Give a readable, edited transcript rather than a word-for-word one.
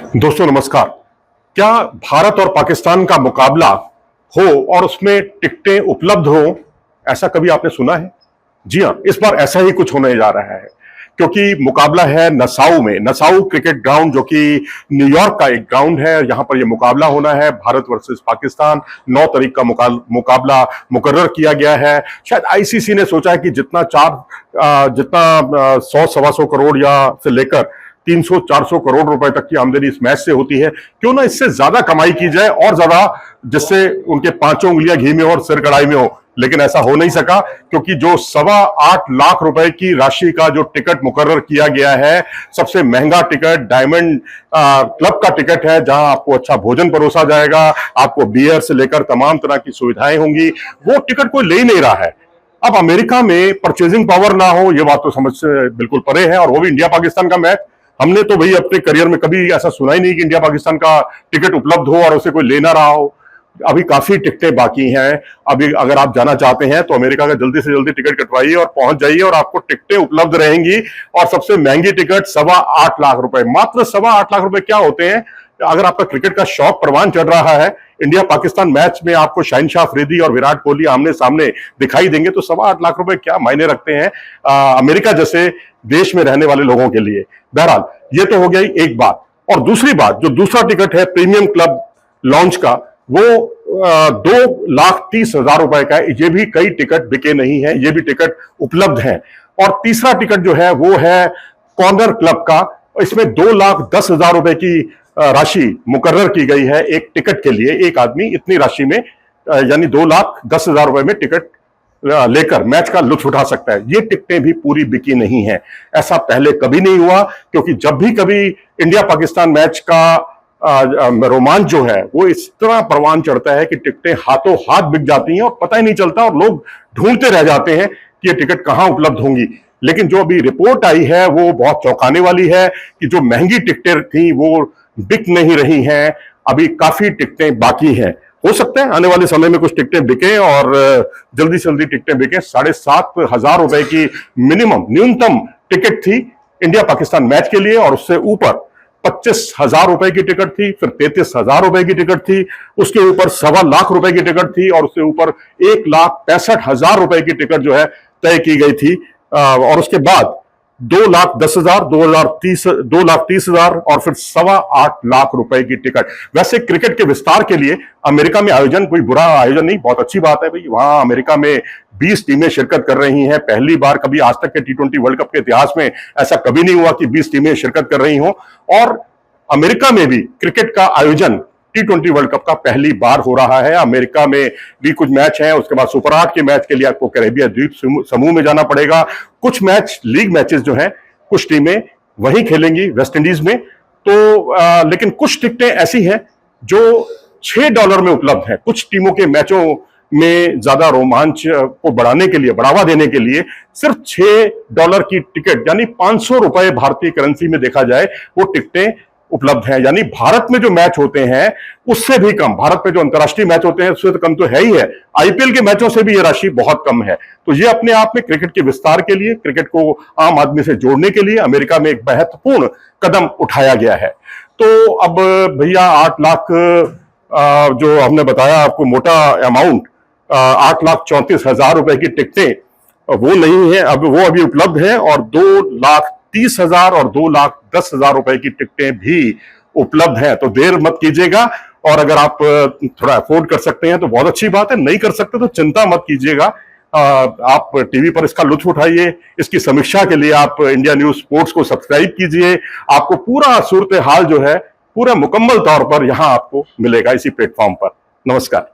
दोस्तों नमस्कार। क्या भारत और पाकिस्तान का मुकाबला हो और उसमें टिकटें उपलब्ध हो, ऐसा कभी आपने सुना है? जी हां, इस बार ऐसा ही कुछ होने जा रहा है क्योंकि मुकाबला है नसाउ में। नसाउ क्रिकेट ग्राउंड जो कि न्यूयॉर्क का एक ग्राउंड है, यहां पर यह मुकाबला होना है भारत वर्सेस पाकिस्तान। 9 तारीख का मुकाबला मुकर्रर किया गया है। शायद आईसीसी ने सोचा है कि जितना 100-125 करोड़ या से लेकर 300-400 करोड़ रुपए तक की आमदनी इस मैच से होती है, क्यों ना इससे ज्यादा कमाई की जाए और ज्यादा, जिससे उनके पांचों उंगलियां घी में हो और सिर कढ़ाई में हो। लेकिन ऐसा हो नहीं सका क्योंकि जो 8.25 लाख रुपए की राशि का जो टिकट मुकर्रर किया गया है, सबसे महंगा टिकट डायमंड क्लब का टिकट है, जहां आपको अच्छा भोजन परोसा जाएगा, आपको बियर से लेकर तमाम तरह की सुविधाएं होंगी। वो टिकट कोई ले ही नहीं रहा है। अब अमेरिका में परचेजिंग पावर ना हो, यह बात तो समझ से बिल्कुल परे है, और वो भी इंडिया पाकिस्तान का मैच। हमने तो भाई अपने करियर में कभी ऐसा सुना ही नहीं कि इंडिया पाकिस्तान का टिकट उपलब्ध हो और उसे कोई लेना रहा हो। अभी काफी टिकटें बाकी हैं। अभी अगर आप जाना चाहते हैं तो अमेरिका का जल्दी से जल्दी टिकट कटवाइए और पहुंच जाइए, और आपको टिकटें उपलब्ध रहेंगी। और सबसे महंगी टिकट 8.25 लाख रुपए, मात्र 8.25 लाख रुपए क्या होते हैं? अगर आपका क्रिकेट का शौक परवान चढ़ रहा है, इंडिया पाकिस्तान मैच में आपको शाहिनशाह अफरीदी और विराट कोहली आमने सामने दिखाई देंगे, तो 8.25 लाख रुपए क्या मायने रखते हैं अमेरिका जैसे देश में रहने वाले लोगों के लिए। बहरहाल, ये तो हो गई एक बात। और दूसरी बात, जो दूसरा टिकट है प्रीमियम क्लब लॉन्च का, वो 2,30,000 रुपए का है। ये भी कई टिकट बिके नहीं है, ये भी टिकट उपलब्ध हैं। और तीसरा टिकट जो है वो है कॉर्नर क्लब का। इसमें 2,10,000 रुपए की राशि मुकर्रर की गई है एक टिकट के लिए। एक आदमी इतनी राशि में, यानी 2,10,000 रुपए में टिकट लेकर मैच का लुत्फ उठा सकता है। ये टिकटें भी पूरी बिकी नहीं है। ऐसा पहले कभी नहीं हुआ, क्योंकि जब भी कभी इंडिया पाकिस्तान मैच का रोमांच जो है वो इस तरह परवान चढ़ता है कि टिकटें हाथों हाथ बिक जाती हैं और पता ही नहीं चलता, और लोग ढूंढते रह जाते हैं कि ये टिकट कहां उपलब्ध होंगी। लेकिन जो अभी रिपोर्ट आई है वो बहुत चौंकाने वाली है कि जो महंगी टिकटें थी वो बिक नहीं रही हैं। अभी काफी टिकटें बाकी हैं। हो सकता है आने वाले समय में कुछ टिकटें बिके और जल्दी से जल्दी टिकटें बिके। 7,500 रुपए की न्यूनतम टिकट थी इंडिया पाकिस्तान मैच के लिए, और उससे ऊपर 25,000 रुपए की टिकट थी, फिर 33,000 रुपए की टिकट थी, उसके ऊपर 1.25 लाख रुपए की टिकट थी, और उसके ऊपर 1,65,000 रुपए की टिकट जो है तय की गई थी। और उसके बाद 2,10,000, 2,30,000 और फिर 8.25 लाख रुपए की टिकट। वैसे क्रिकेट के विस्तार के लिए अमेरिका में आयोजन कोई बुरा आयोजन नहीं, बहुत अच्छी बात है भाई। वहां अमेरिका में 20 टीमें शिरकत कर रही हैं। पहली बार कभी आज तक के T20 वर्ल्ड कप के इतिहास में ऐसा कभी नहीं हुआ कि 20 टीमें शिरकत कर रही हों। और अमेरिका में भी क्रिकेट का आयोजन T20 वर्ल्ड कप का पहली बार हो रहा है। अमेरिका में भी कुछ मैच हैं। उसके बाद सुपर 8 के मैच के लिए आपको कैरेबियन द्वीप समूह में जाना पड़ेगा। कुछ मैच, लीग मैचेस जो हैं, कुछ टीमें वहीं खेलेंगी वेस्ट इंडीज में। तो लेकिन कुछ टिकटें ऐसी हैं जो $6 में उपलब्ध हैं। कुछ टीमों के मैचों में ज्यादा रोमांच को बढ़ाने के लिए, बढ़ावा देने के लिए सिर्फ $6 की टिकट, यानी 500 रुपए भारतीय करेंसी में देखा जाए, वो टिकटें उपलब्ध हैं। यानी भारत में जो मैच होते हैं उससे भी कम, भारत में जो अंतर्राष्ट्रीय मैच होते हैं उससे तो कम तो है ही है। आईपीएल के मैचों से भी ये राशि बहुत कम है। तो ये अपने आप में क्रिकेट के विस्तार के लिए, क्रिकेट को आम आदमी से जोड़ने के लिए अमेरिका में एक महत्वपूर्ण कदम उठाया गया है। तो अब भैया 8 लाख जो हमने बताया आपको मोटा अमाउंट, 8,34,000 रुपए की टिकटें वो नहीं है, अब वो अभी उपलब्ध है। और 2,30,000 और 2,10,000 रुपए की टिकटें भी उपलब्ध हैं। तो देर मत कीजिएगा, और अगर आप थोड़ा अफोर्ड कर सकते हैं तो बहुत अच्छी बात है, नहीं कर सकते तो चिंता मत कीजिएगा। आप टीवी पर इसका लुत्फ उठाइए। इसकी समीक्षा के लिए आप इंडिया न्यूज स्पोर्ट्स को सब्सक्राइब कीजिए। आपको पूरा सूरत हाल जो है पूरा मुकम्मल तौर पर यहां आपको मिलेगा इसी प्लेटफॉर्म पर। नमस्कार।